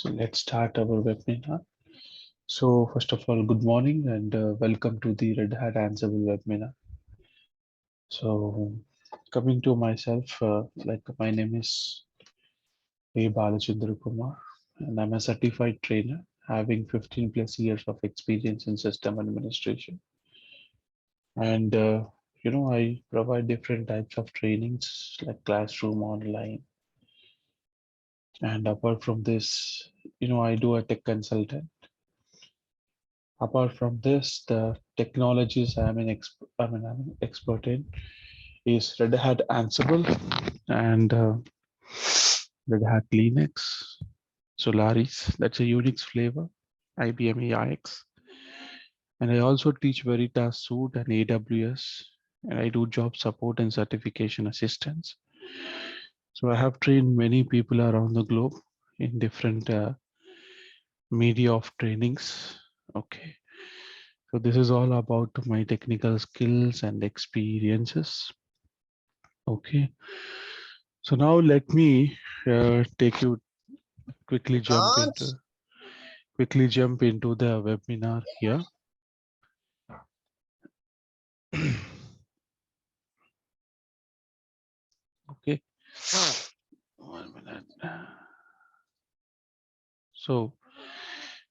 So let's start our webinar. So first of all, good morning and welcome to the Redhat Ansible webinar. So coming to myself, my name is Balachandra and I'm a certified trainer having 15 plus years of experience in system administration. And I provide different types of trainings like classroom, online, and apart from this, I do a tech consultant. Apart from this, the technologies I'm an expert in is Red Hat Ansible and Red Hat Linux, Solaris, that's a Unix flavor, IBM AIX. And I also teach Veritas Suite and AWS, and I do job support and certification assistance. So I have trained many people around the globe in different media of trainings. Okay. So this is all about my technical skills and experiences. Okay. So now let me take you quickly jump into the webinar here. Okay. 1 minute. So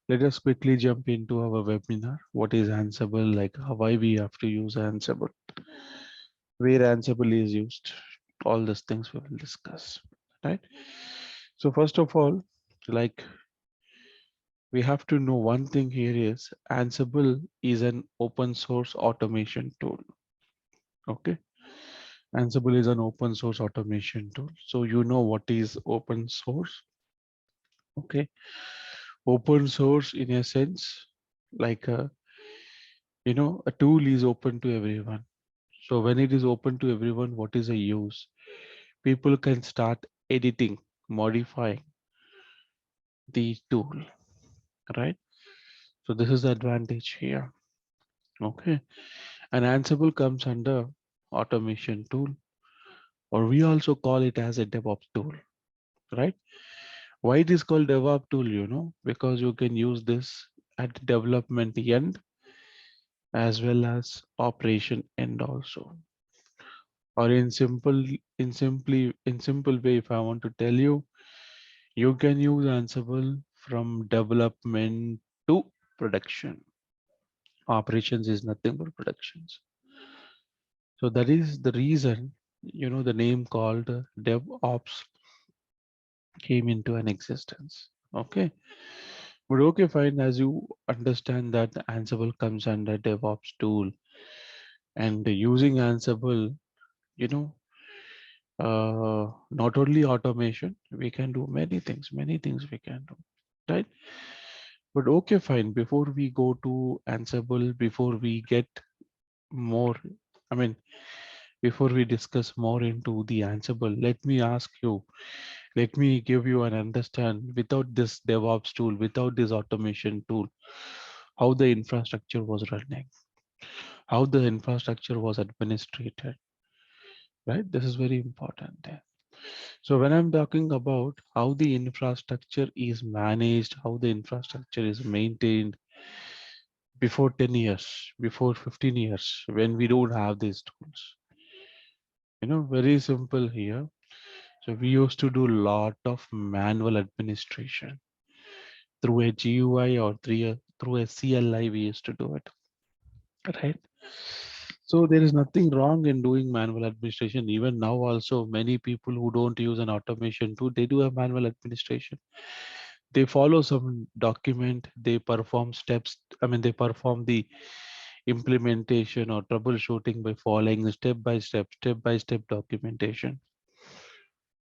let us quickly jump into our webinar. What is Ansible? Like why we have to use Ansible? Where Ansible is used? All these things we will discuss. Right. So first of all, like we have to know one thing here is Ansible is an open source automation tool. Okay. Ansible is an open source automation tool. So you know what is open source. Okay. Open source in a sense, like a tool is open to everyone. So when it is open to everyone, what is the use? People can start editing, modifying the tool, right? So this is the advantage here. Okay. And Ansible comes under automation tool, or we also call it as a DevOps tool, right? Why it is called DevOps tool, because you can use this at development end as well as operation end also. Or in simple way, if I want to tell you, you can use Ansible from development to production. Operations is nothing but productions. So that is the reason, the name called DevOps came into an existence. Okay. But okay, fine. As you understand that Ansible comes under DevOps tool and using Ansible, you know, not only automation, we can do many things we can do, right? But okay, fine. Before we go to Ansible, before we get more, I mean, before we discuss more into the Ansible, let me ask you, let me give you an understand without this DevOps tool, without this automation tool, how the infrastructure was running, how the infrastructure was administrated, right? This is very important there. So when I'm talking about how the infrastructure is managed, how the infrastructure is maintained before 10 years, before 15 years, when we don't have these tools, very simple here. So we used to do a lot of manual administration through a GUI or through a CLI, we used to do it, right? So there is nothing wrong in doing manual administration. Even now also, many people who don't use an automation tool, they do a manual administration. They follow some document, they perform steps. I mean, they perform the implementation or troubleshooting by following step by step documentation.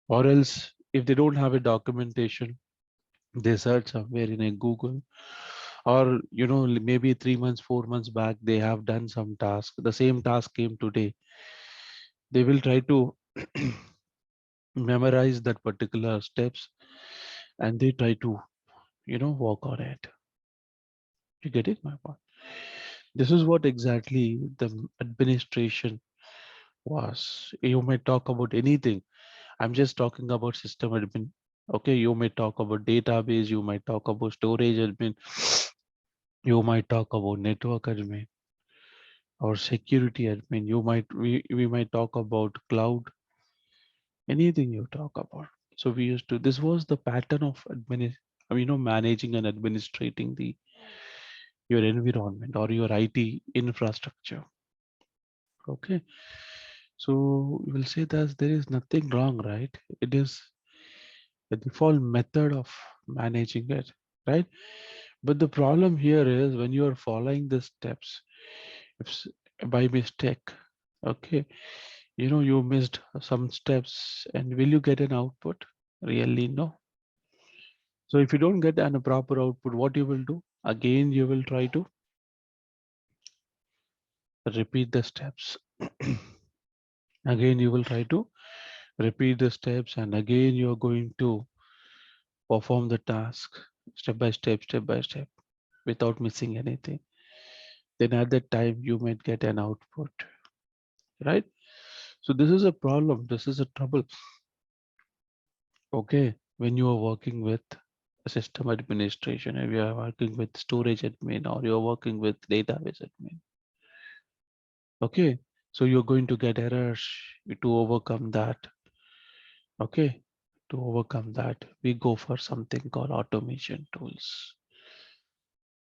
Or else, if they don't have a documentation, they search somewhere in a Google, or maybe 3 months 4 months back they have done some task, the same task came today, they will try to memorize that particular steps and they try to work on it. You get it, my point? This is what exactly the administration was. You might talk about anything. I'm just talking about system admin, Okay, you may talk about database, you might talk about storage admin, you might talk about network admin or security admin. We might talk about cloud, anything you talk about. So we used to, this was the pattern of managing and administrating the your environment or your IT infrastructure. Okay, so we will say that there is nothing wrong, right? It is the default method of managing it, right? But the problem here is when you are following the steps, if by mistake, okay, you missed some steps, and will you get an output? Really, no. So if you don't get a proper output, what you will do? Again, you will try to repeat the steps. Again, you will try to repeat the steps, and again, you are going to perform the task step by step, without missing anything. Then at that time, you might get an output, right? So this is a problem. This is a trouble. Okay, when you are working with system administration, if you are working with storage admin or you're working with database admin, okay, so you're going to get errors. To overcome that, okay, to overcome that, we go for something called automation tools.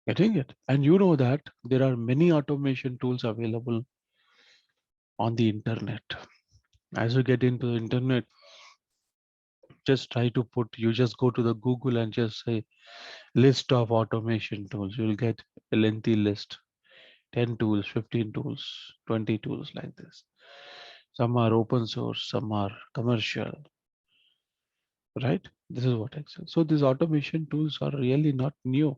Getting it? And you know that there are many automation tools available on the internet. As you get into the internet, just try to put, you just go to the Google and just say list of automation tools. You'll get a lengthy list, 10 tools, 15 tools, 20 tools like this. Some are open source, some are commercial, right? This is what Excel. So these automation tools are really not new.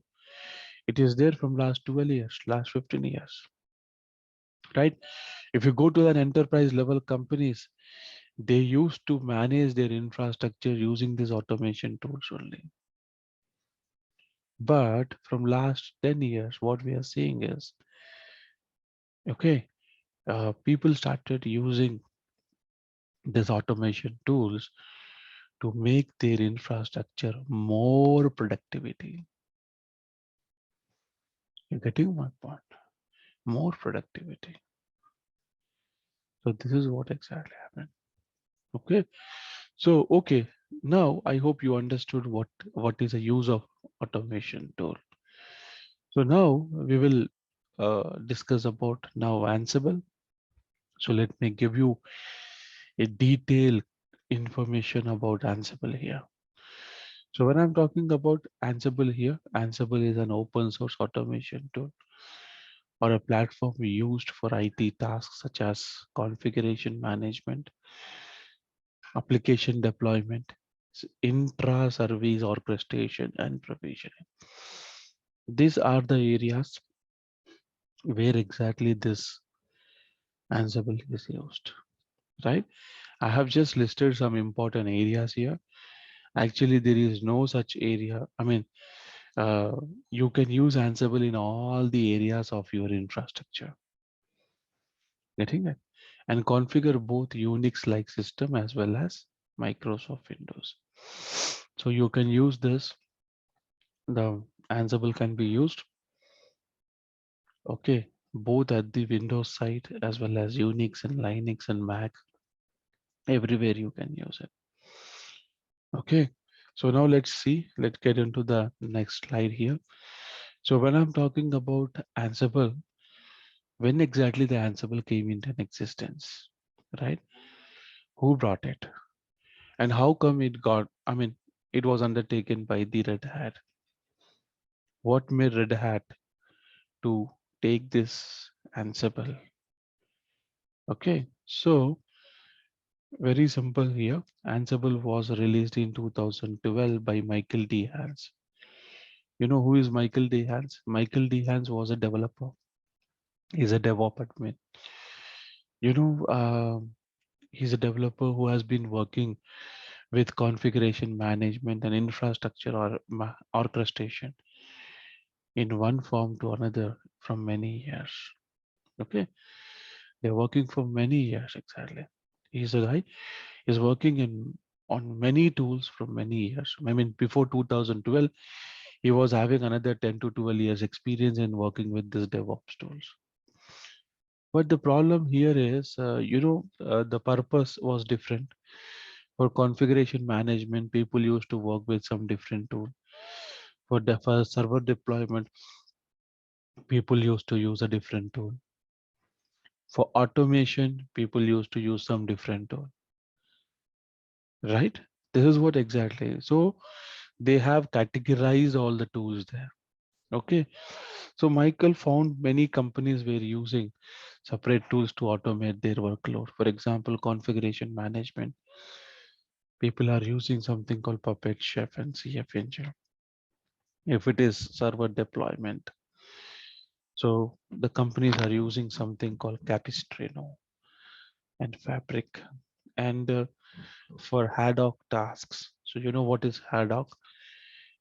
It is there from last 12 years, last 15 years, right? If you go to an enterprise level companies, they used to manage their infrastructure using these automation tools only. But from last 10 years, what we are seeing is, okay, people started using these automation tools to make their infrastructure more productivity. You're getting my point? More productivity. So this is what exactly happened. Okay. So, okay. Now I hope you understood what is the use of automation tool. So now we will discuss about now Ansible. So let me give you a detailed information about Ansible here. So when I'm talking about Ansible here, Ansible is an open source automation tool or a platform used for IT tasks such as configuration management, application deployment, intra-service orchestration, and provisioning. These are the areas where exactly this Ansible is used, right? I have just listed some important areas here. Actually, there is no such area. Uh, you can use Ansible in all the areas of your infrastructure. Getting it? And configure both Unix-like system as well as Microsoft Windows. So you can use this. The Ansible can be used, okay, both at the Windows side as well as Unix and Linux and Mac. Everywhere you can use it. Okay. So now let's see. Let's get into the next slide here. So when I'm talking about Ansible, when exactly the Ansible came into existence, right? Who brought it? And how come it got, it was undertaken by the Red Hat. What made Red Hat to take this Ansible? Okay, so very simple here. Ansible was released in 2012 by Michael D. Hans. You know who is Michael D. Hans? Michael D. Hans was a developer. He's a DevOps admin. You know, he's a developer who has been working with configuration management and infrastructure or orchestration in one form to another from many years. Okay, they're working for many years exactly. He's a guy. He's working in on many tools from many years. I mean, before 2012, he was having another 10 to 12 years experience in working with this DevOps tools. But the problem here is, the purpose was different. For configuration management, people used to work with some different tool. For server deployment, people used to use a different tool. For automation, people used to use some different tool, right? This is what exactly. So they have categorized all the tools there. Okay. So Michael found many companies were using separate tools to automate their workload. For example, configuration management. People are using something called Puppet Chef and CF Engine. If it is server deployment, so the companies are using something called Capistrano and Fabric. And for ad hoc tasks, so you know what is ad hoc?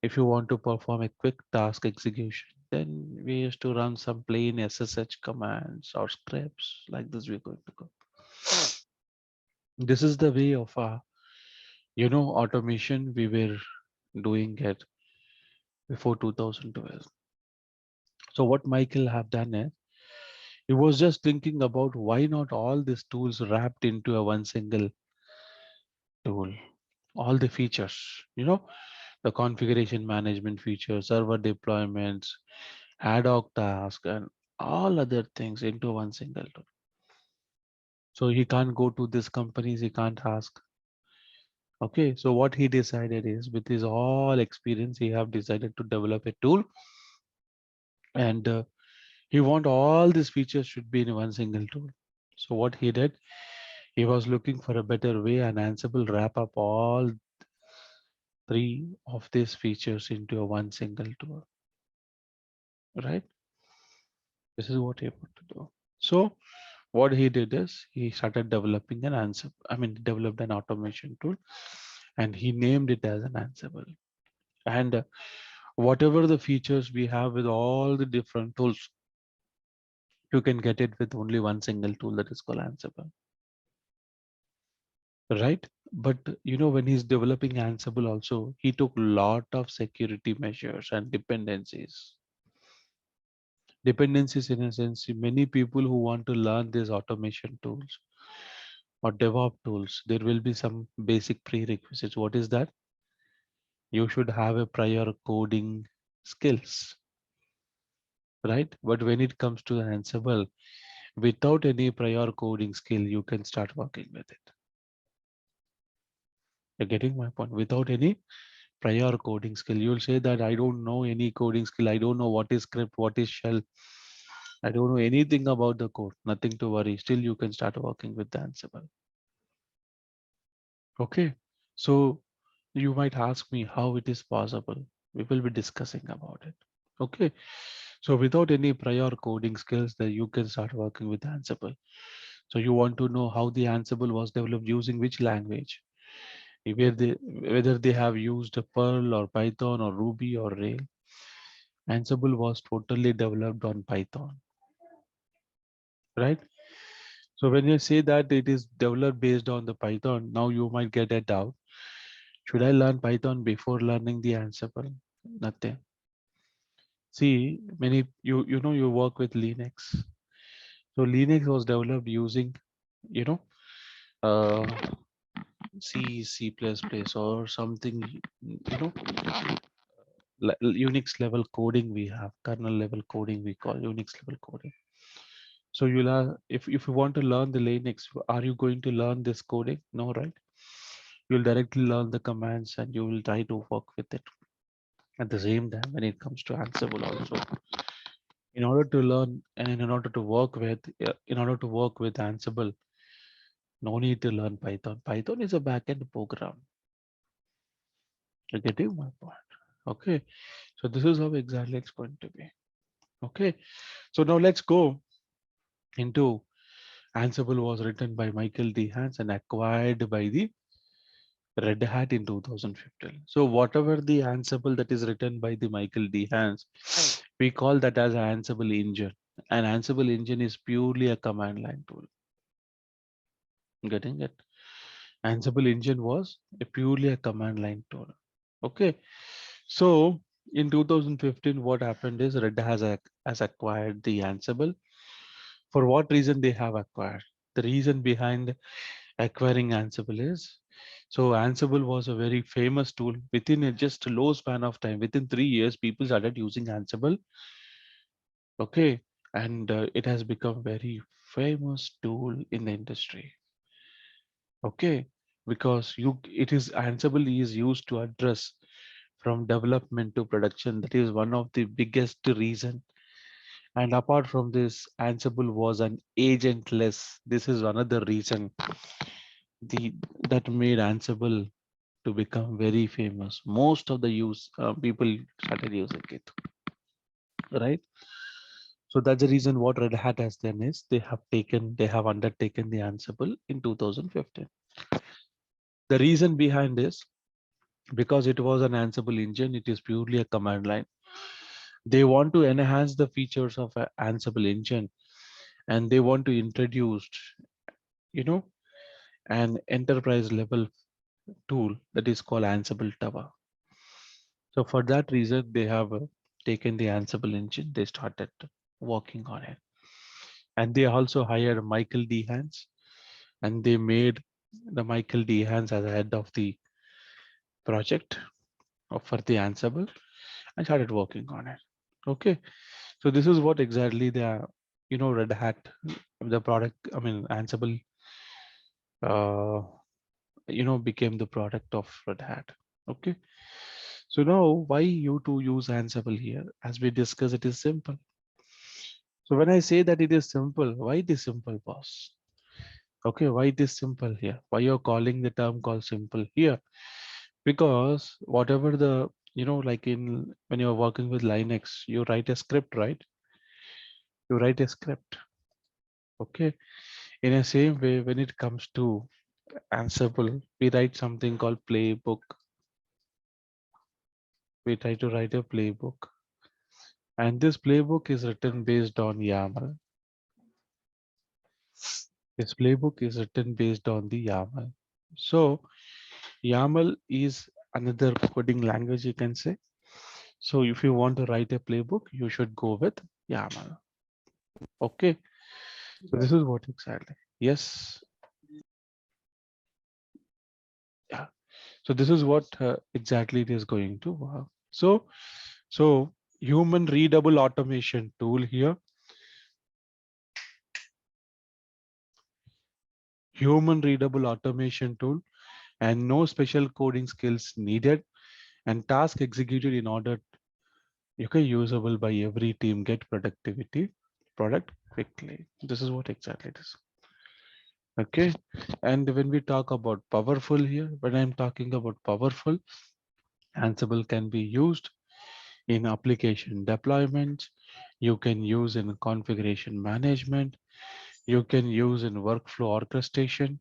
If you want to perform a quick task execution, then we used to run some plain SSH commands or scripts like this. We're going to go. This is the way of automation we were doing it before 2012. So what Michael have done is he was just thinking about why not all these tools wrapped into a one single tool, all the features, the configuration management features, server deployments, ad hoc tasks, and all other things into one single tool. So he can't go to these companies, he can't ask. Okay, so what he decided is, with his all experience, he have decided to develop a tool, and he want all these features should be in one single tool. So what he did, he was looking for a better way, and Ansible wrap up all three of these features into a one single tool, right? This is what he want to do. So what he did is he started developing an Ansible, developed an automation tool, and he named it as an Ansible. And whatever the features we have with all the different tools, you can get it with only one single tool that is called Ansible, right? But when he's developing Ansible also, he took lot of security measures and dependencies. Dependencies in a sense, many people who want to learn these automation tools or DevOps tools, there will be some basic prerequisites. What is that? You should have a prior coding skills, right? But when it comes to Ansible, without any prior coding skill, you can start working with it. You're getting my point? Without any prior coding skill, you'll say that I don't know any coding skill. I don't know what is script, what is shell. I don't know anything about the code. Nothing to worry. Still, you can start working with the Ansible. Okay. So you might ask me how it is possible. We will be discussing about it. Okay. So without any prior coding skills, that you can start working with Ansible. So you want to know how the Ansible was developed using which language, whether they have used Perl or Python or Ruby or Rail. Ansible was totally developed on Python, right? So when you say that it is developed based on the Python, now you might get a doubt. Should I learn Python before learning the Ansible? Nothing. See, you work with Linux. So Linux was developed using, you know, uh, C, C++ or something, Unix level coding we have, kernel level coding we call Unix level coding. So you'll if you want to learn the Linux, are you going to learn this coding? No, right? You'll directly learn the commands and you will try to work with it. At the same time, when it comes to Ansible also, in order to learn and in order to work with Ansible, no need to learn Python. Python is a backend program. You're getting my point. Okay. So this is how exactly it's going to be. Okay. So now let's go into Ansible was written by Michael D. Hans and acquired by the Red Hat in 2015. So whatever the Ansible that is written by the Michael D. Hans, we call that as an Ansible engine. An Ansible engine is purely a command line tool. Getting it? Ansible engine was a purely a command line tool. Okay, so in 2015, what happened is Red has acquired the Ansible. For what reason they have acquired? The reason behind acquiring Ansible is, so Ansible was a very famous tool. Within a just a low span of time, within 3 years, people started using Ansible. Okay, and it has become very famous tool in the industry. Okay, because it is Ansible is used to address from development to production. That is one of the biggest reason. And apart from this, Ansible was an agentless. This is another reason the that made Ansible to become very famous. Most of the people started using it, right? So that's the reason what Red Hat has done is they have undertaken the Ansible in 2015. The reason behind this, because it was an Ansible engine, it is purely a command line. They want to enhance the features of an Ansible engine, and they want to introduce, you know, an enterprise level tool that is called Ansible Tower. So for that reason, they have taken the Ansible engine. They started working on it, and they also hired Michael Dehans, and they made the Michael Dehans as the head of the project for the Ansible and started working on it. Okay, so this is what exactly the Red Hat, the product. I mean Ansible, uh, became the product of Red Hat. Okay, so now why you to use Ansible here? As we discussed, it is simple. So when I say that it is simple, why it is simple, boss? Okay, why it is simple here? Why you're calling the term called simple here? Because whatever the like in when you're working with Linux, you write a script, right? You write a script. Okay. In the same way, when it comes to Ansible, we write something called playbook. We try to write a playbook. And this playbook is written based on YAML. This playbook is written based on the YAML. So YAML is another coding language, you can say. So if you want to write a playbook, you should go with YAML. Okay. So this is what exactly. Yes. Yeah. So this is what exactly it is going to work. So human readable automation tool here. Human readable automation tool and no special coding skills needed and task executed in order okay usable by every team get productivity product quickly. This is what exactly it is. Okay. And when we talk about powerful here, when I'm talking about powerful, Ansible can be used in application deployment. You can use in configuration management. You can use in workflow orchestration.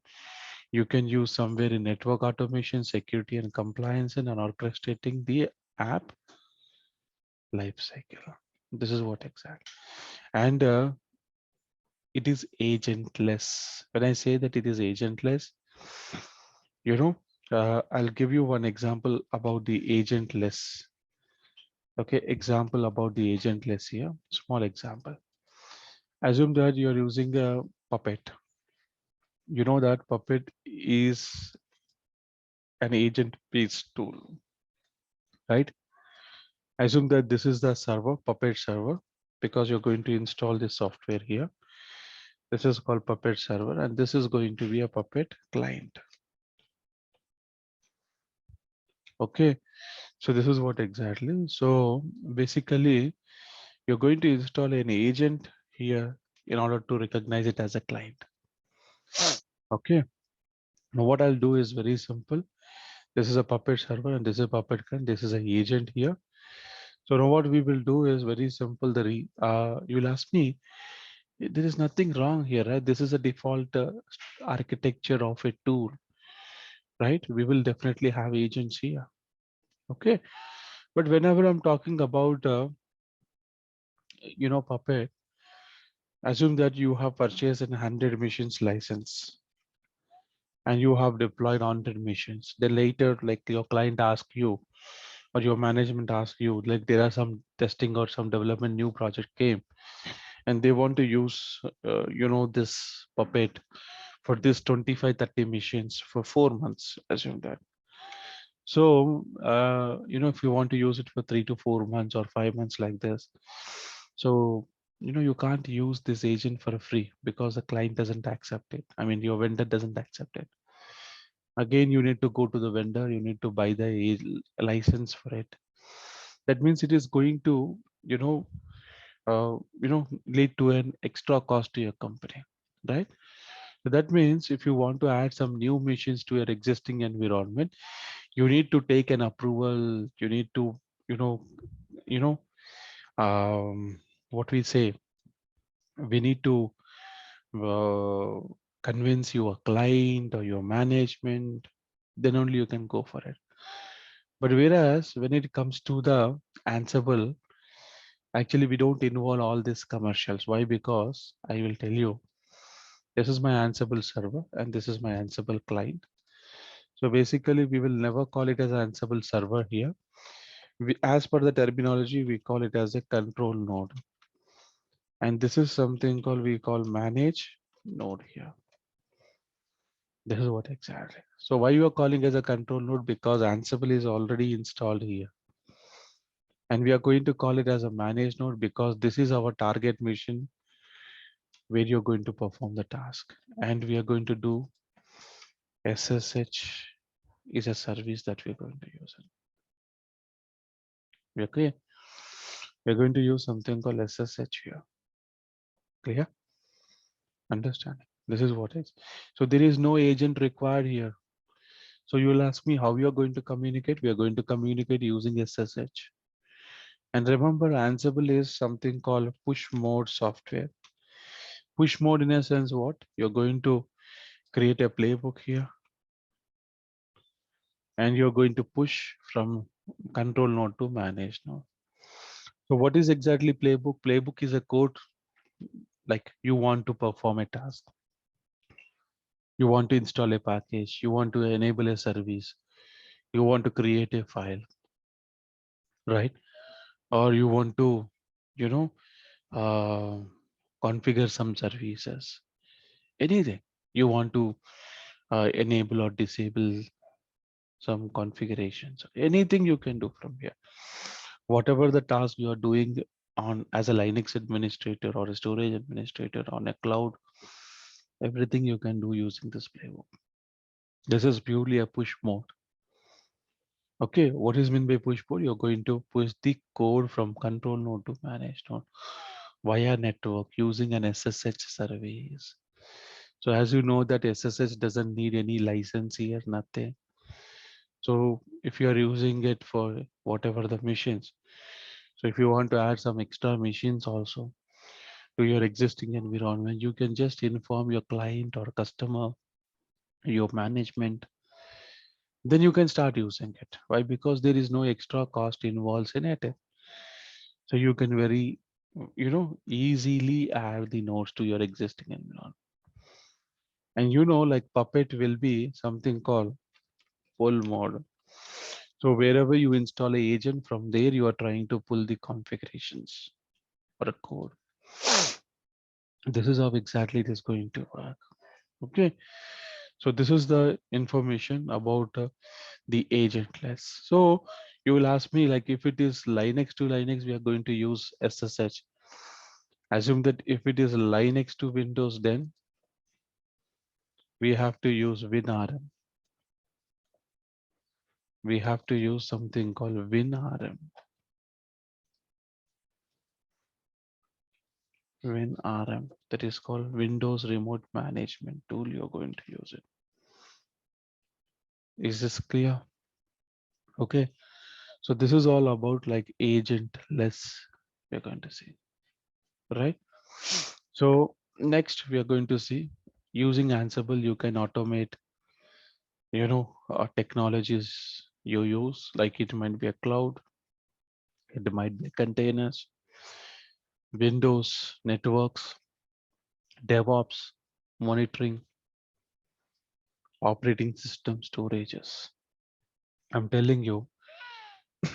You can use somewhere in network automation, security and compliance and orchestrating the app lifecycle. This is what exactly. And it is agentless. When I say that it is agentless, you know, I'll give you one example about the agentless. Okay, example about the agentless here. Small example. Assume that you're using a Puppet. You know that Puppet is an agent-based tool, right? Assume that this is the server, Puppet server, because you're going to install this software here. This is called Puppet server, and this is going to be a Puppet client. Okay, so this is what exactly. So basically, you're going to install an agent here in order to recognize it as a client. Okay, now what I'll do is very simple. This is a Puppet server, and this is a Puppet client. This is an agent here. So now what we will do is very simple. You'll ask me, there is nothing wrong here, right? This is a default architecture of a tool, right? We will definitely have agents here. Okay, but whenever I'm talking about Puppet, assume that you have purchased an 100 machines license, and you have deployed 100 machines. Then later, like your client asks you or your management asks you, like there are some testing or some development new project came and they want to use, this puppet for this 25, 30 machines for 4 months, assume that. So, if you want to use it for 3 to 4 months or 5 months like this, so, you can't use this agent for free because the client doesn't accept it. I mean, your vendor doesn't accept it. Again, you need to go to the vendor, you need to buy the license for it. That means it is going to, lead to an extra cost to your company, right? So that means if you want to add some new machines to your existing environment, you need to take an approval. You need to, you know, you know, what we say, we need to uh, convince your client or your management, then only you can go for it. But whereas when it comes to the Ansible, actually we don't involve all these commercials. Why? Because I will tell you, this is my Ansible server and this is my Ansible client. So basically we will never call it as an Ansible server here. As per the terminology, we call it as a control node. And this is something called, we call manage node here. This is what exactly. So why you are calling as a control node? Because Ansible is already installed here. And we are going to call it as a manage node because this is our target mission where you're going to perform the task. And we are going to do SSH is a service that we're going to use. We are clear? We're going to use something called SSH here. Clear? Understand? This is what is. So there is no agent required here. So you will ask me how you are going to communicate. We are going to communicate using SSH. And remember, Ansible is something called push mode software. Push mode in a sense what? You're going to create a playbook here and you're going to push from control node to manage node. So what is exactly playbook? Playbook is a code like you want to perform a task. You want to install a package. You want to enable a service. You want to create a file, right? Or you want to, you know, uh, configure some services, anything. You want to enable or disable some configurations, anything you can do from here. Whatever the task you are doing on as a Linux administrator or a storage administrator on a cloud, everything you can do using this playbook. This is purely a push mode. Okay, what is meant by push mode? You're going to push the code from control node to manage node via network using an SSH service. So as you know that SSH doesn't need any license here, nothing. So if you are using it for whatever the machines, so if you want to add some extra machines also to your existing environment, you can just inform your client or customer, your management, then you can start using it. Why? Because there is no extra cost involved in it. So you can very, easily add the nodes to your existing environment. And like Puppet will be something called full mode. So wherever you install a agent, from there you are trying to pull the configurations or a code. This is how exactly it is going to work. Okay. So this is the information about the agentless. So you will ask me like if it is Linux to Linux, we are going to use SSH. Assume that if it is Linux to Windows, then we have to use WinRM. We have to use something called WinRM. WinRM, that is called Windows Remote Management Tool. You're going to use it. Is this clear? Okay. So this is all about like agentless. We're going to see, right? So next we are going to see using Ansible, you can automate, technologies you use, like it might be a cloud, it might be containers, Windows, networks, DevOps, monitoring, operating system storages. I'm telling you,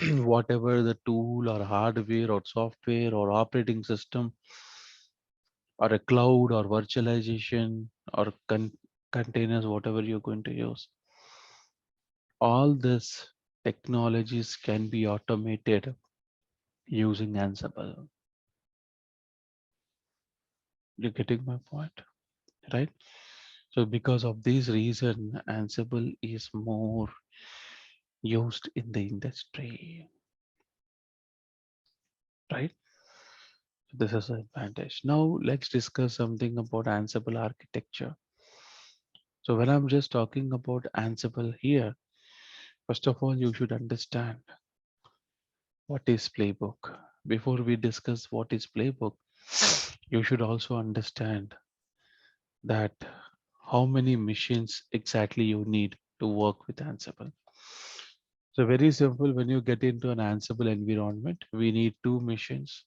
whatever the tool or hardware or software or operating system or a cloud or virtualization or containers, whatever you're going to use, all this technologies can be automated using Ansible. You're getting my point, right? So because of this reason, Ansible is more used in the industry, right? So this is an advantage. Now let's discuss something about Ansible architecture. So when I'm just talking about Ansible here, first of all, you should understand what is playbook. Before we discuss what is playbook, you should also understand that how many machines exactly you need to work with Ansible. So very simple, when you get into an Ansible environment, we need two machines.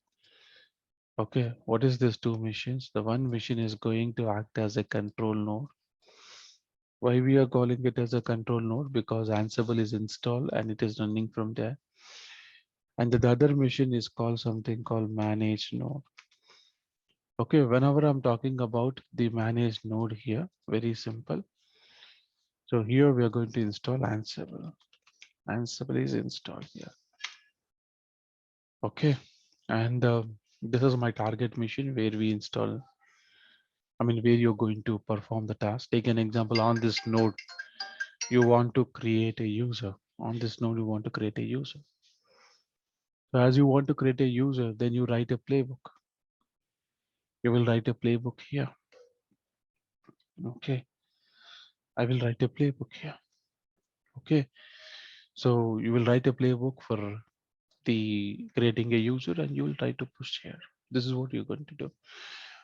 Okay, what is this two machines? The one machine is going to act as a control node. Why we are calling it as a control node? Because Ansible is installed and it is running from there. And the other machine is called something called manage node. Okay, whenever I'm talking about the manage node here, very simple. So here we are going to install Ansible. Ansible is installed here. Okay, and this is my target machine where we install, I mean, where you're going to perform the task. Take an example on this node, you want to create a user. On this node, you want to create a user. So as you want to create a user, then you write a playbook. You will write a playbook here. Okay, I will write a playbook here. Okay, so you will write a playbook for the creating a user and you will try to push here. This is what you're going to do.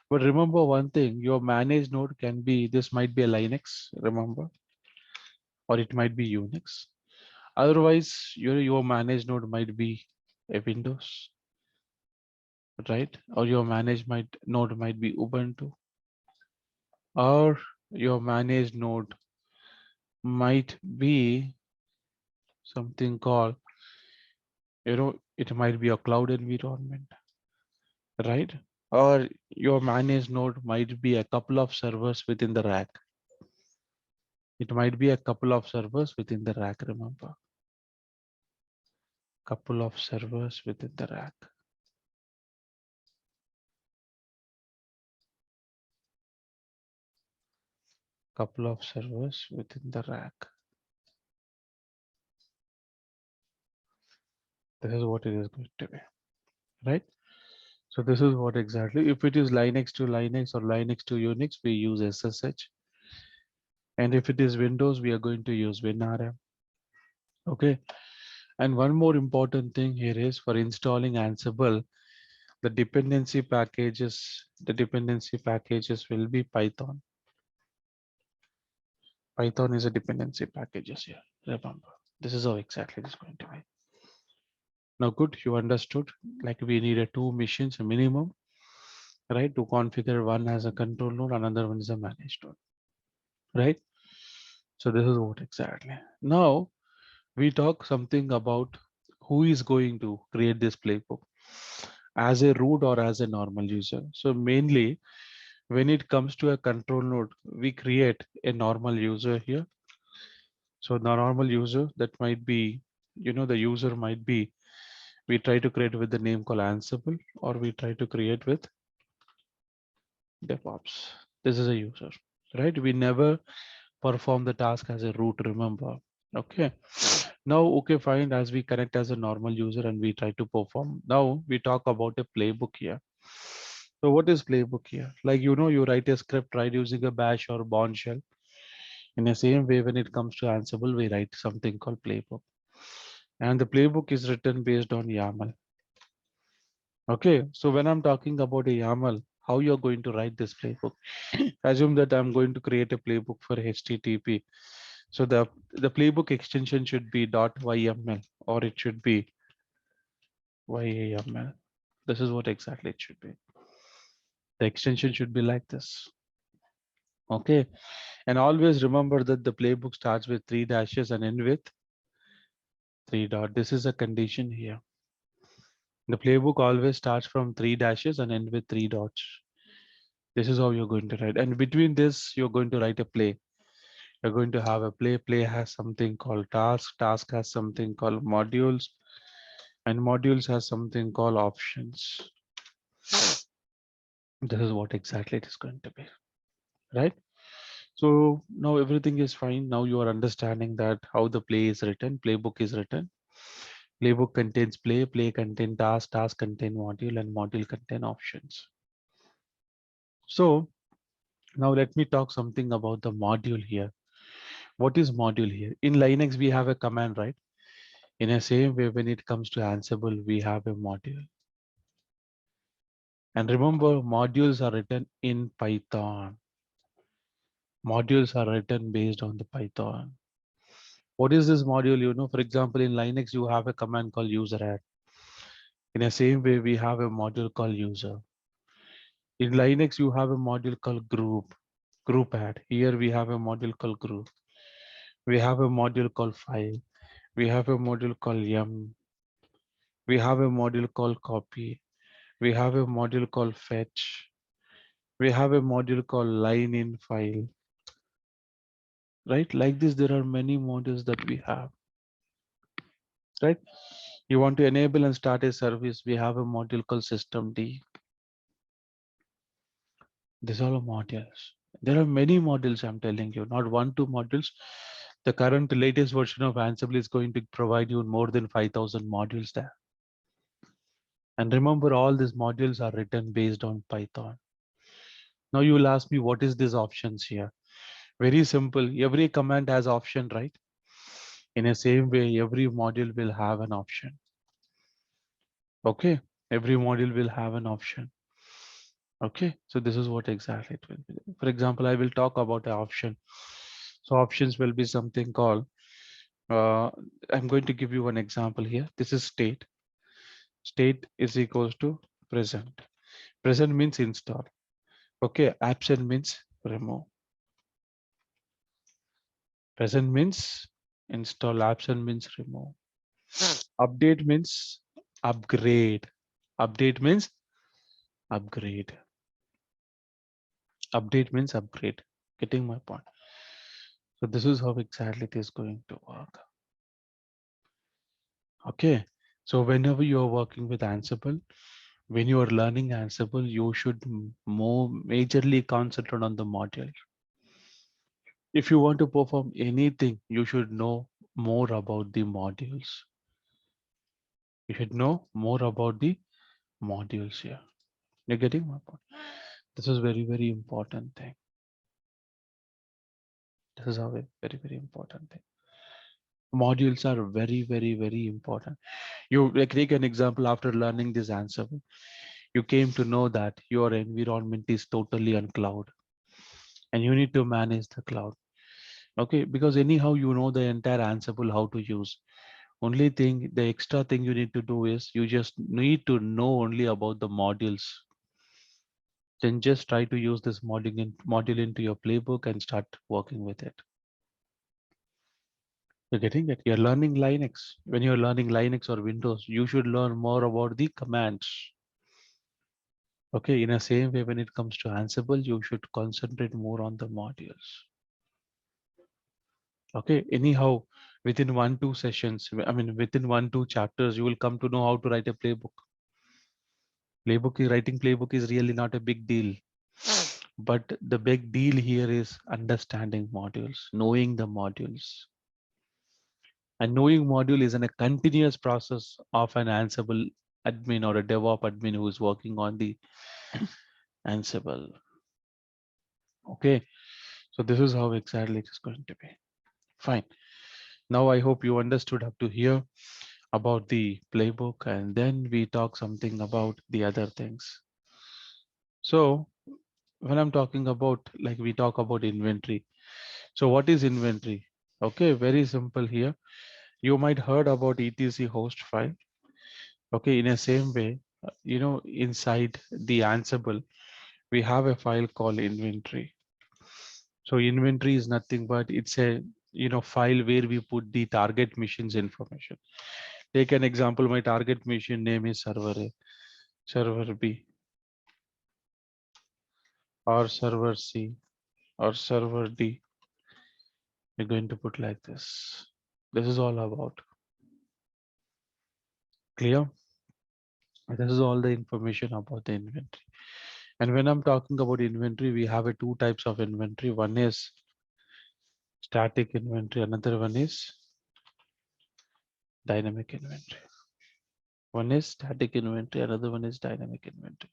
But remember one thing, your manage node can be, this might be a Linux, remember, or it might be Unix. Otherwise, your manage node might be a Windows, right? Or your manage might node might be Ubuntu, or your manage node might be something called, it might be a cloud environment, right? Or your manage node might be a couple of servers within the rack. It might be a couple of servers within the rack, remember? Couple of servers within the rack. Couple of servers within the rack. This is what it is going to be, right? So this is what exactly, if it is Linux to Linux or Linux to Unix, we use SSH. And if it is Windows, we are going to use WinRM. Okay. And one more important thing here is for installing Ansible, the dependency packages will be Python. Python is a dependency packages here. Remember, this is how exactly it's going to be. Now, good, you understood. Like we needed two machines a minimum, right? To configure one as a control node, another one is a managed node, right? So this is what exactly. Now we talk something about who is going to create this playbook as a root or as a normal user. So mainly when it comes to a control node, we create a normal user here. So the normal user that might be, the user might be, we try to create with the name called Ansible, or we try to create with DevOps. This is a user, right? We never perform the task as a root, remember. Okay. Now, okay, fine. As we connect as a normal user and we try to perform. Now we talk about a playbook here. So what is playbook here? Like, you write a script, right, using a bash or bourne shell. In the same way, when it comes to Ansible, we write something called playbook. And the playbook is written based on YAML. Okay, so when I'm talking about a YAML, how you're going to write this playbook? Assume that I'm going to create a playbook for HTTP. So the playbook extension should be .yml or it should be YAML. This is what exactly it should be. The extension should be like this. Okay. And always remember that the playbook starts with 3 dashes and end with 3 dots. This is a condition here. The playbook always starts from 3 dashes and end with 3 dots. This is how you're going to write. And between this, you're going to write a play. You're going to have a play. Play has something called task. Task has something called modules. And modules has something called options. This is what exactly it is going to be, right? So now everything is fine. Now you are understanding that how the play is written, playbook is written. Playbook contains play, play contain task, task contain module, and module contain options. So now let me talk something about the module here. What is module here? In Linux, we have a command, right? In the same way, when it comes to Ansible, we have a module. And remember, modules are written in Python. Modules are written based on the Python. What is this module? You know, for example, in Linux, you have a command called user add. In the same way, we have a module called user. In Linux, you have a module called group add. Here we have a module called group. We have a module called file. We have a module called yum. We have a module called copy. We have a module called fetch. We have a module called line in file, right? Like this, there are many modules that we have, right? You want to enable and start a service. We have a module called systemd. These are all modules. There are many modules, I'm telling you, not one, two modules. The current latest version of Ansible is going to provide you more than 5,000 modules there. And remember, all these modules are written based on Python. Now you will ask me, what is these options here? Very simple. Every command has option, right? In the same way, every module will have an option. Okay. Every module will have an option. Okay. So this is what exactly it will be. For example, I will talk about the option. So options will be something called, uh, I'm going to give you one example here. This is state. State is equals to present. Present means install. Okay. Absent means remove. Present means install. Absent means remove. Update means upgrade. Update means upgrade. Update means upgrade. Getting my point. So this is how exactly it is going to work. Okay. So whenever you are working with Ansible, when you are learning Ansible, you should more majorly concentrate on the module. If you want to perform anything, you should know more about the modules. You should know more about the modules here. You're getting my point. This is very, very important thing. This is a very, very important thing. Modules are very, very, very important. You like take an example after learning this answer. You came to know that your environment is totally on cloud and you need to manage the cloud. Okay, because anyhow you know the entire Ansible how to use. Only thing, the extra thing you need to do is you just need to know only about the modules. Then just try to use this module into your playbook and start working with it. You're getting it. You're learning Linux. When you're learning Linux or Windows, you should learn more about the commands. Okay, in the same way, when it comes to Ansible, you should concentrate more on the modules. Okay, anyhow, within 1, 2 sessions, I mean, within 1, 2 chapters, you will come to know how to write a playbook. Writing playbook is really not a big deal. But the big deal here is understanding modules, knowing the modules. And knowing module is a continuous process of an Ansible admin or a DevOps admin who is working on the Ansible. Okay, so this is how exactly it is going to be. Fine. Now I hope you understood up to here about the playbook, and then we talk something about the other things. So when I'm talking about, like we talk about inventory. So what is inventory? Okay, very simple here. You might heard about etc host file. Okay, in the same way, you know, inside the Ansible, we have a file called inventory. So inventory is nothing but it's a file where we put the target mission's information. Take an example, my target mission name is server A, server B, or server C, or server D. We're going to put like this. This is all about clear. This is all the information about the inventory. And when I'm talking about inventory, we have a two types of inventory. One is static inventory. Another one is dynamic inventory. One is static inventory. Another one is dynamic inventory.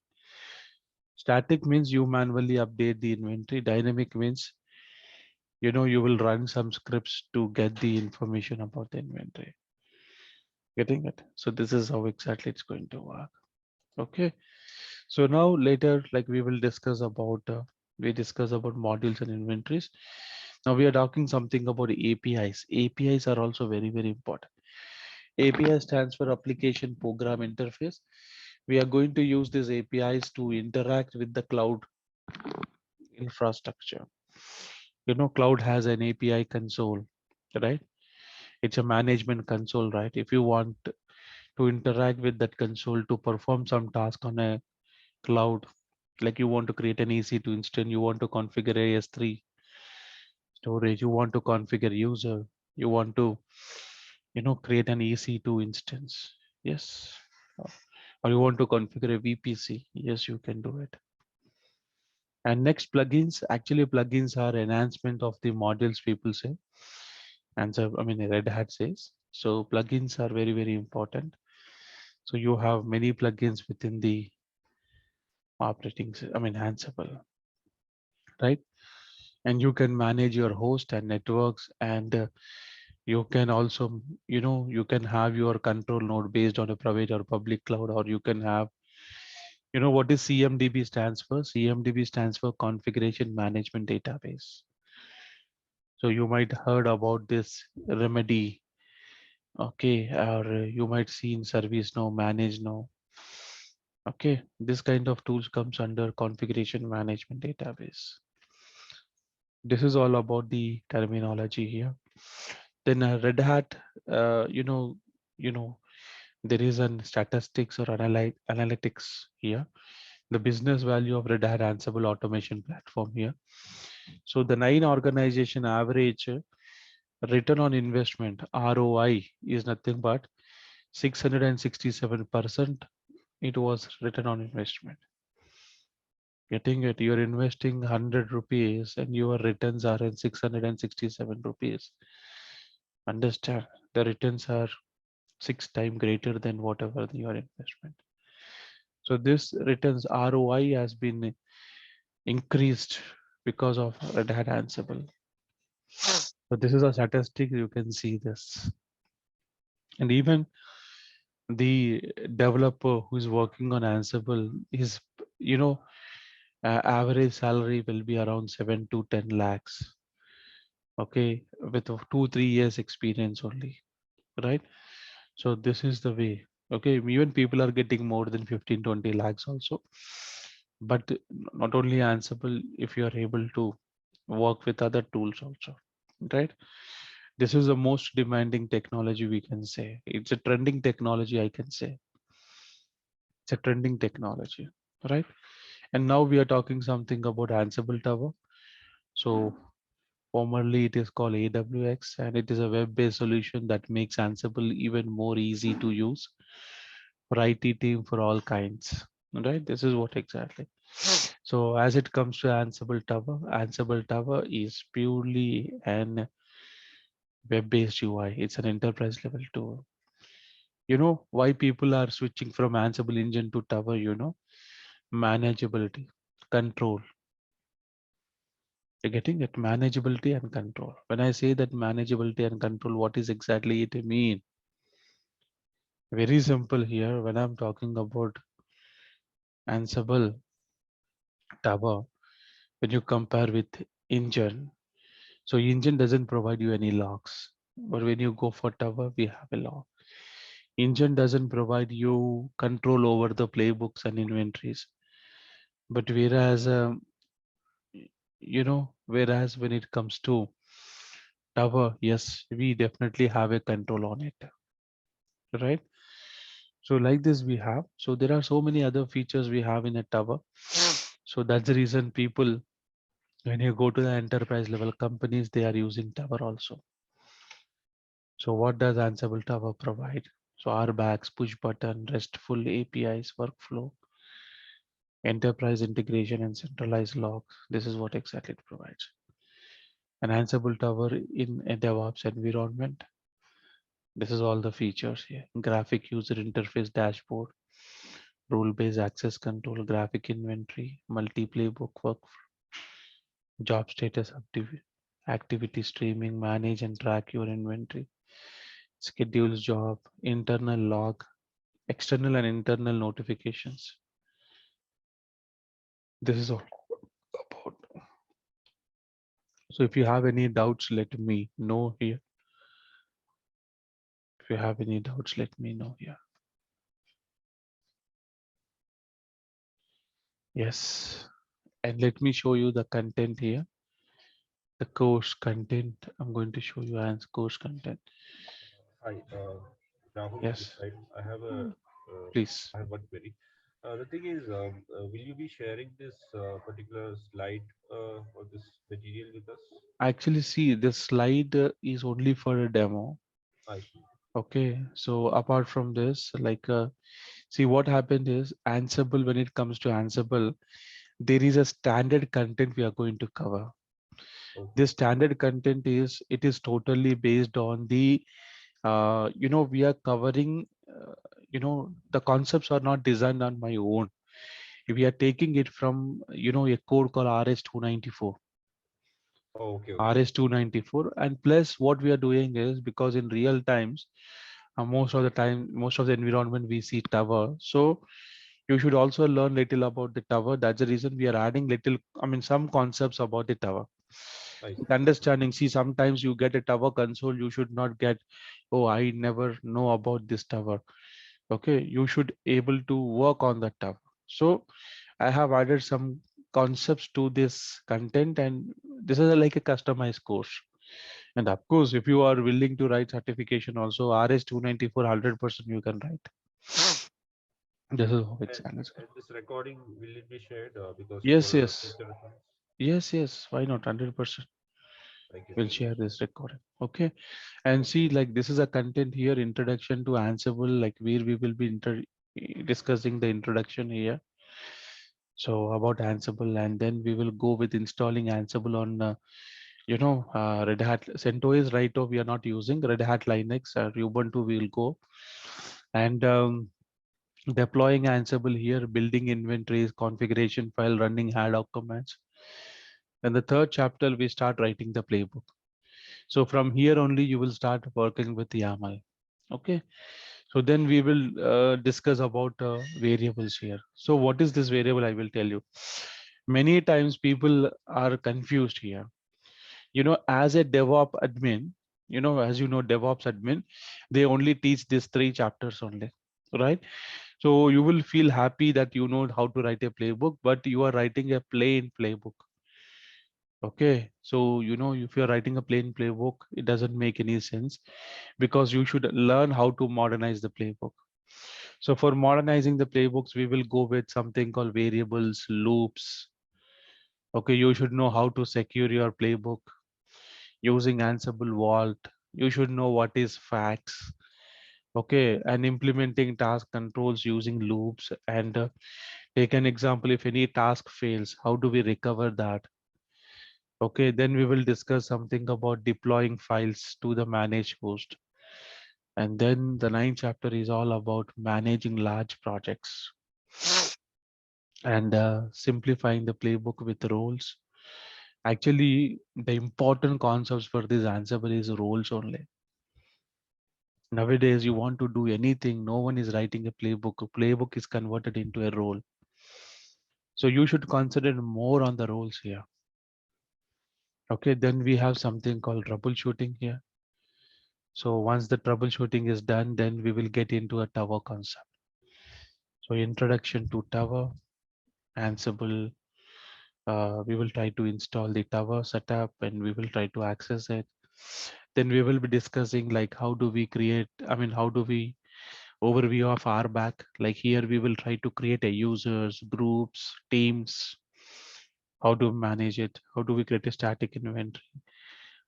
Static means you manually update the inventory. Dynamic means you will run some scripts to get the information about the inventory. Getting it? So this is how exactly it's going to work. Okay. So now later, like we will discuss about we discuss about modules and inventories. Now we are talking something about APIs. APIs are also very, very important. API stands for application program interface. We are going to use these APIs to interact with the cloud infrastructure. Cloud has an API console, right? It's a management console, right? If you want to interact with that console to perform some task on a cloud, like you want to create an EC2 instance, you want to configure AS3 storage, you want to configure user, you want to, create an EC2 instance. Yes. Or you want to configure a VPC. Yes, you can do it. And next plugins, actually plugins are enhancement of the modules people say. And so, I mean, Red Hat says. So plugins are very, very important. So you have many plugins within the Ansible, right? And you can manage your host and networks, and you can also, you can have your control node based on a private or public cloud, or you can have, what is CMDB stands for? CMDB stands for Configuration Management Database. So you might heard about this remedy, okay, or you might see in service now, manage now. Okay, this kind of tools comes under configuration management database. This is all about the terminology here. Then Red Hat, you know, there is an statistics or analytics here. The business value of Red Hat Ansible automation platform here. So the 9 organization average return on investment ROI is nothing but 667%. It was return on investment. Getting it, you're investing 100 rupees and your returns are in 667 rupees. Understand, the returns are 6 times greater than whatever your investment. So this returns ROI has been increased because of Red Hat Ansible. So this is a statistic, you can see this. And even the developer who is working on Ansible, his average salary will be around 7 to 10 lakhs. Okay, with 2-3 years experience only, right? So this is the way. Okay, even people are getting more than 15-20 lakhs also. But not only Ansible, if you are able to work with other tools also, right? This is the most demanding technology we can say. It's a trending technology, I can say. It's a trending technology, right? And now we are talking something about Ansible Tower. So formerly it is called AWX, and it is a web-based solution that makes Ansible even more easy to use for IT team for all kinds, right? This is what exactly. So as it comes to Ansible Tower is purely an web-based UI. It's an enterprise level tool. Why people are switching from Ansible engine to Tower, manageability, control. You're getting it, manageability and control. When I say that manageability and control, what is exactly it mean? Very simple here. When I'm talking about Ansible Tower, when you compare with engine, so engine doesn't provide you any logs, but when you go for Tower, we have a log. Engine doesn't provide you control over the playbooks and inventories, but whereas Whereas when it comes to tower, yes, we definitely have a control on it, right? So like this we have. So there are so many other features we have in a tower. So that's the reason people, when you go to the enterprise level companies, they are using tower also. So what does Ansible Tower provide? So RBACs, push button, RESTful APIs, workflow, enterprise integration and centralized logs. This is what exactly it provides. An Ansible Tower in a DevOps environment. This is all the features here. Graphic user interface dashboard, rule-based access control, graphic inventory, multi-playbook workflow, job status activity streaming, manage and track your inventory, schedules job, internal log, external and internal notifications. This is all about. So if you have any doubts, let me know here. If you have any doubts, let me know here. Yes. And let me show you the content here. The course content. I'm going to show you as course content. Hi, Rahul this Yes, side. please. I have one query. The thing is, will you be sharing this particular slide or this material with us? Actually, see, this slide is only for a demo. I see. Okay, so apart from this, see what happened is Ansible, when it comes to Ansible, there is a standard content we are going to cover. Okay. This standard content it is totally based on the, we are covering, the concepts are not designed on my own. We are taking it from, a code called RS-294. Oh, okay, okay. RS-294, and plus what we are doing is, because in real times, most of the time, most of the environment we see tower. So you should also learn little about the tower. That's the reason we are adding little, I mean, some concepts about the tower. I see. With understanding, see, sometimes you get a tower console, you should not get, oh, I never know about this tower. Okay, you should able to work on that tower. So I have added some concepts to this content, and this is like a customized course. And of course, if you are willing to write certification also, RS-294 100% you can write. This is how it's And, managed. and this recording, will it be shared because Yes, for yes, future reference? yes, yes. Why not? 100%. Thank you We'll so share much. this recording. Okay. And Okay. see, like this is a content here, introduction to Ansible, like where we will be discussing the introduction here. So about Ansible, and then we will go with installing Ansible on, Red Hat. CentOS right now we are not using Red Hat Linux. Ubuntu we will go, and deploying Ansible here, building inventories, configuration file, running Haddock commands. And the third chapter we start writing the playbook. So from here only you will start working with YAML. Okay. So then we will discuss about variables here. So what is this variable? I will tell you. Many times people are confused here. As a DevOps admin, as you know, DevOps admin, they only teach these three chapters only, right? So you will feel happy that you know how to write a playbook, but you are writing a plain playbook. Okay, so if you're writing a plain playbook, it doesn't make any sense, because you should learn how to modernize the playbook. So for modernizing the playbooks, we will go with something called variables, loops. Okay, you should know how to secure your playbook using Ansible Vault. You should know what is facts. Okay, and implementing task controls using loops. And take an example, if any task fails, how do we recover that? Okay, then we will discuss something about deploying files to the managed host. And then the ninth chapter is all about managing large projects and simplifying the playbook with roles. Actually, the important concepts for this Ansible is roles only. Nowadays, you want to do anything, no one is writing a playbook. A playbook is converted into a role. So you should consider more on the roles here. Okay, then we have something called troubleshooting here. So once the troubleshooting is done, then we will get into a tower concept. So introduction to tower, Ansible, We will try to install the tower setup and we will try to access it. Then we will be discussing like how do we create, I mean, how do we overview of our back. Like here we will try to create a users, groups, teams, how to manage it, how do we create a static inventory,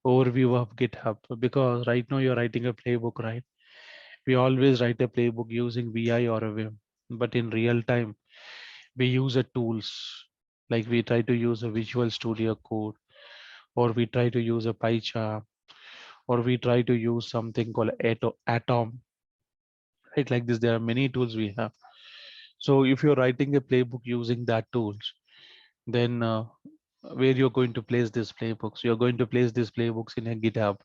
overview of GitHub. Because right now you're writing a playbook, right? We always write a playbook using VI or a Vim, but in real time we use a tools, like we try to use a Visual Studio Code, or we try to use a PyCharm, or we try to use something called Atom, right? Like this, there are many tools we have. So if you're writing a playbook using that tools, then where you're going to place these playbooks, you're going to place these playbooks in a GitHub.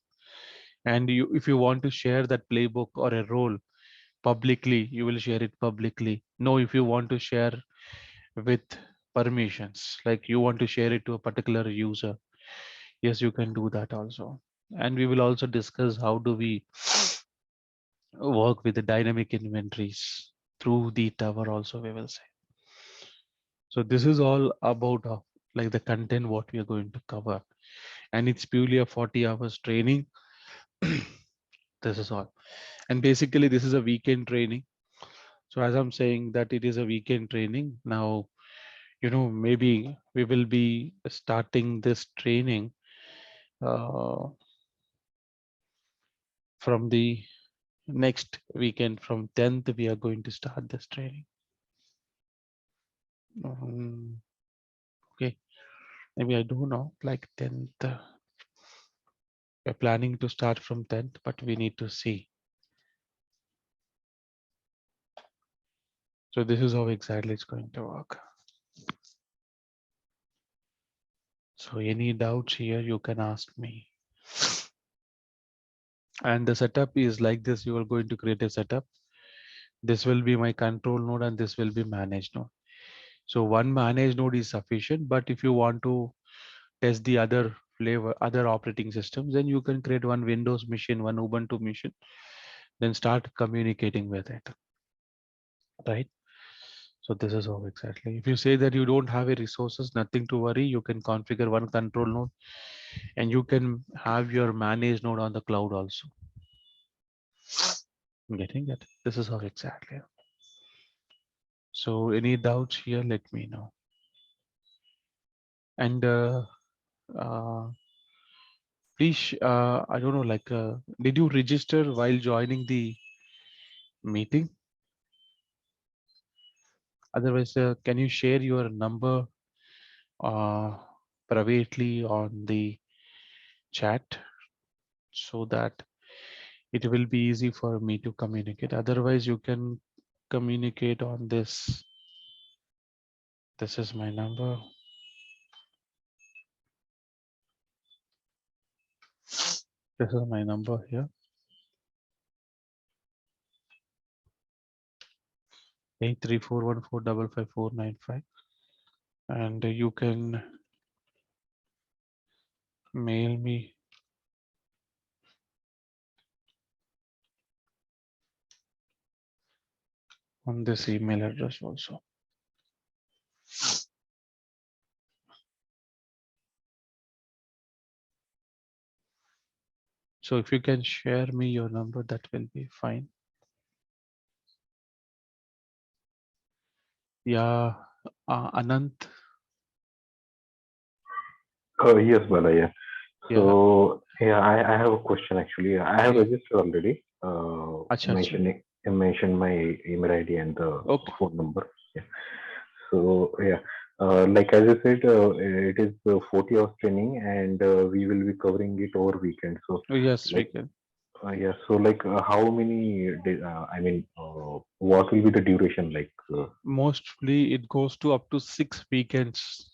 And you, if you want to share that playbook or a role publicly, you will share it publicly. No, if you want to share with permissions, like you want to share it to a particular user, yes, you can do that also. And we will also discuss how do we work with the dynamic inventories through the tower also, we will say. So this is all about like the content what we are going to cover, and it's purely a 40 hours training. This is all, and basically this is a weekend training. So as I'm saying that it is a weekend training now, maybe we will be starting this training uh, from the next weekend. From 10th we are going to start this training. um, okay, maybe I don't know, like 10th, we're planning to start from 10th, but we need to see. So this is how exactly it's going to work. So any doubts here, you can ask me. And the setup is like this. You are going to create a setup. This will be my control node and this will be managed node. So one managed node is sufficient, but if you want to test the other flavor, other operating systems, then you can create one Windows machine, one Ubuntu machine, then start communicating with it, right? So this is how exactly. If you say that you don't have a resources, nothing to worry, you can configure one control node and you can have your managed node on the cloud also. Getting it? This is how exactly. So any doubts here, let me know. And uh, please, I don't know, like, did you register while joining the meeting? Otherwise, can you share your number uh, privately on the chat so that it will be easy for me to communicate? Otherwise, you can communicate on this. This is my number. This is my number here. 8341455495, and you can mail me on this email address also. So if you can share me your number, that will be fine. Yeah, Anant. Oh, yes, Bala, yeah. Yeah, So, yeah, I have a question actually. I have yeah. registered already. Acha, acha. Mentioned my email ID and the Okay. phone number. Yeah. So, yeah, like as I said, it is 40 hours training and we will be covering it over weekend. So, Oh, yes, we like, can. yeah, so like how many, I mean, what will be the duration like? Mostly it goes to up to 6 weekends.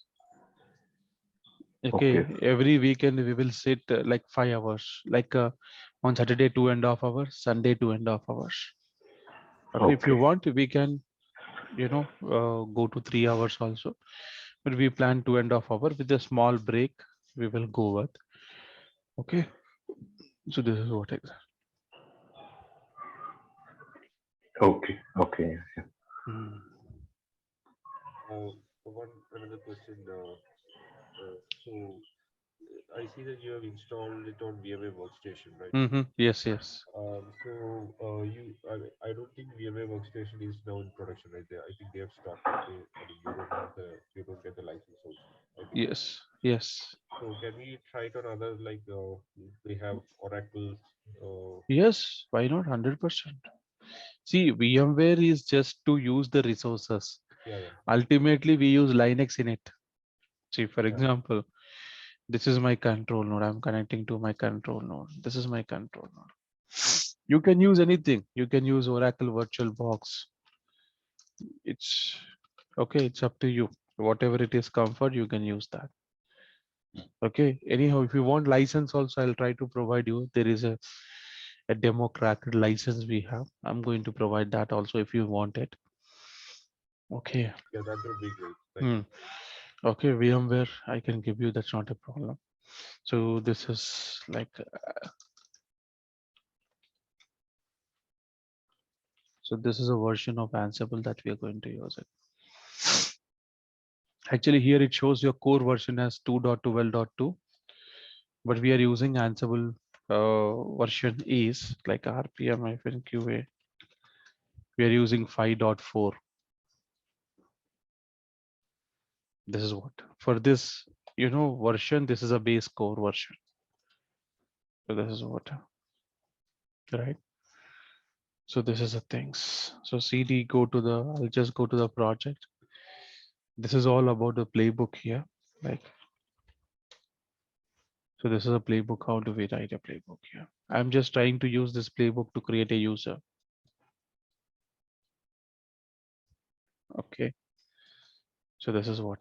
Okay, Okay, every weekend we will sit like 5 hours. Like on Saturday 2.5 hours, Sunday 2.5 hours. Okay, if you okay, want, we can, go to 3 hours also. But we plan 2.5 hour with a small break. We will go with. Okay, so this is what exactly. okay, okay. Hmm. One another question. see that you have installed it on VMware Workstation, right? Yes, yes. I don't think VMware Workstation is now in production, right? There, I think they have stopped it. I mean, you don't get the license also, I believe. Yes, yes, So can we try it on other like we have Oracle? yes. Why not? 100%. See, VMware is just to use the resources. Yeah, yeah, Ultimately, we use Linux in it. See, for yeah. example, this is my control node. I'm connecting to my control node. This is my control node. You can use anything. You can use Oracle VirtualBox. It's okay. It's up to you. Whatever it is comfort, you can use that. Okay. Anyhow, if you want license also, I'll try to provide you. There is a democratic license we have. I'm going to provide that also if you want it. Okay. Yeah, that would be great. Thank Hmm. you. Okay, VMware, I can give you. That's not a problem. So this is like, so this is a version of Ansible that we are going to use it. Actually, here it shows your core version as 2.12.2, but we are using Ansible version is like RPM-QA. We are using 5.4. This is what for this, version. This is a base core version. So this is what, right? So this is the things. So CD, go to the, I'll just go to the project. This is all about the playbook here. Like, so this is a playbook. How do we write a playbook here? I'm just trying to use this playbook to create a user. Okay. So this is what.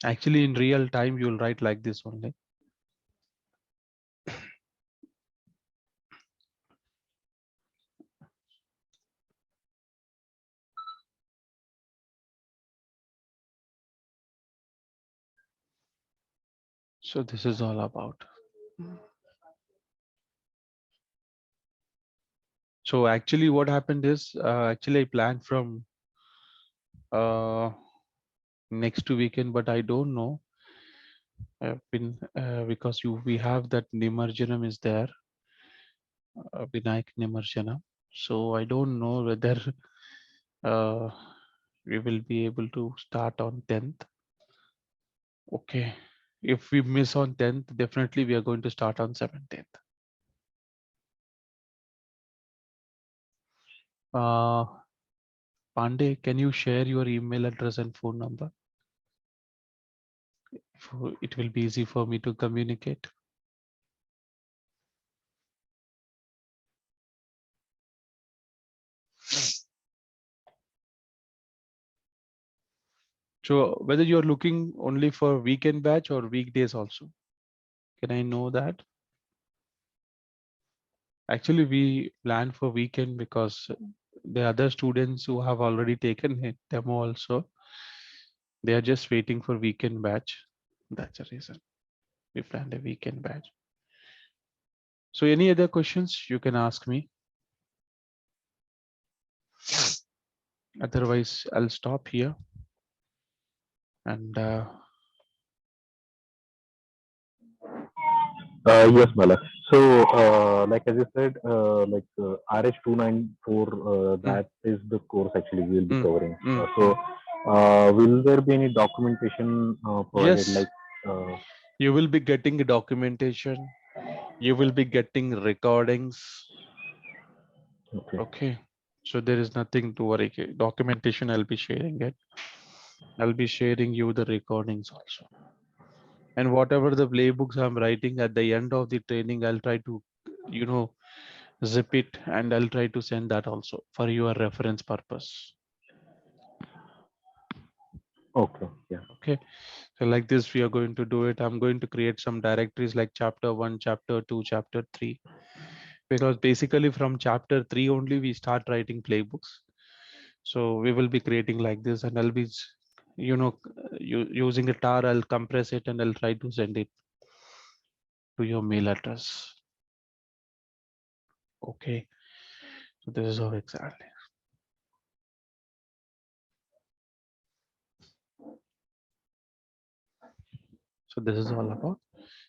Actually, in real time, you'll write like this only. So this is all about. So actually what happened is, actually I planned from uh, next weekend, but I don't know. I've been because we have that Nimarjanam is there, Vinayak Nimarjanam. So I don't know whether uh, we will be able to start on 10th. Okay. If we miss on 10th, definitely we are going to start on 17th. Uh, Pandey, can you share your email address and phone number? It will be easy for me to communicate. So whether you're looking only for weekend batch or weekdays also, can I know that? Actually, we plan for weekend because the other students who have already taken a demo also, they are just waiting for weekend batch. That's the reason we planned a weekend batch. So any other questions you can ask me. Otherwise, I'll stop here. And Yes, Bala. So, like as you said, RH294, mm, that is the course actually we'll be mm, covering. mm. Will there be any documentation provided? Yes, Like, uh, you will be getting documentation. You will be getting recordings. okay, Okay. So there is nothing to worry. Documentation, I'll be sharing it. I'll be sharing you the recordings also. And whatever the playbooks I'm writing at the end of the training, I'll try to, you know, zip it and I'll try to send that also for your reference purpose. okay, yeah, Okay. So like this, we are going to do it. I'm going to create some directories like chapter 1, chapter 2, chapter 3, because basically from chapter 3 only we start writing playbooks. So we will be creating like this and I'll be, using a tar, I'll compress it and I'll try to send it to your mail address. Okay. So this is how exactly. So this is all about.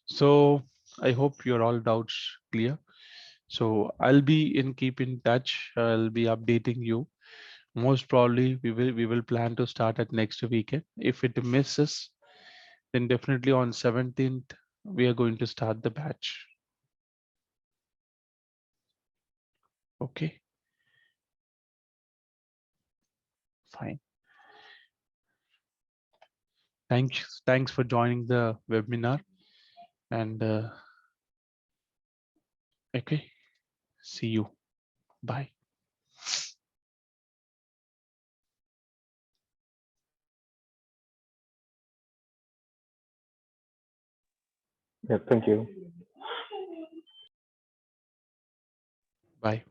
So I hope your all doubts clear. So I'll be in keep in touch. I'll be updating you. Most probably we will plan to start at next weekend. If it misses, then definitely on 17th we are going to start the batch. Okay, fine. Thanks for joining the webinar and okay, see you. Bye. Yeah, thank you. Bye.